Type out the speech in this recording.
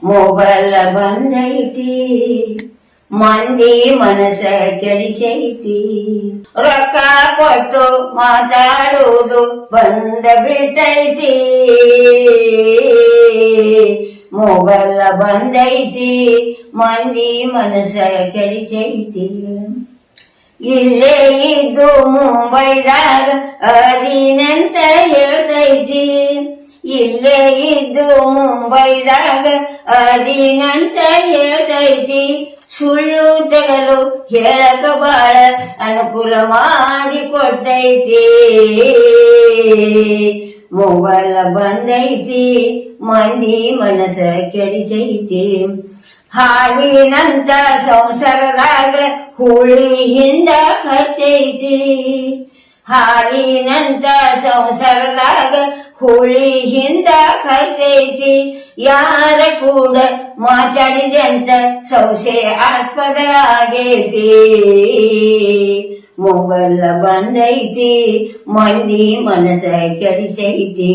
Mobile ಬಂದೈತಿ, ಮಂದಿ ಮನಸ್ಸ ಕೆಡಿಸೈತಿ. ರೊಕ್ಕ ಕೊಟ್ಟು ಮಾತಾಡುವುದು ಬಂದ ಬಿಟ್ಟೈತಿ. ಮೊಬೈಲ್ ಬಂದೈತಿ, ಮಂದಿ ಮನಸ್ಸ ಕೆಡಿಸೈತಿ. ಇಲ್ಲೇ ಇದ್ದು ಮುಂಬೈದಾಗ ಅದಿನಂತ ಹೇಳ್ತೈತಿ. ಇಲ್ಲೇ ಇದ್ದು ಮುಂಬೈದಾಗ ಅದಿನಂತ ಹೇಳ್ತೈತಿ. ಸುಳ್ಳು ತಗಲು ಹೇಳಕ ಬಾಳ ಅನುಕೂಲ ಮಾಡಿ ಕೊಟ್ಟೈತಿ. ಮೊಬೈಲ್ ಬಂದೈತಿ, ಮಂದಿ ಮನಸ್ಸ ಕೆಡಿಸೈತಿ. ಹಾಲಿನಂತ ಸಂಸಾರದಾಗ ಹುಳಿ ಹಿಂದ ಹತ್ತೈತಿ. ಹಾಲಿನಂತ ಸಂಸಾರದಾಗ ಹುಳಿ ಹಿಂದ ಹತ್ತೈತಿ. ಯಾರ ಕೂಡ ಮಾತಾಡಿದೆ ಅಂತ ಸಂಶಯ ಆಸ್ಪದ ಆಗೈತಿ. ಮೊಬೈಲ್ ಬಂದೈತಿ, ಮಂದಿ ಮನಸ್ಸ ಕೆಡಿಸೈತಿ.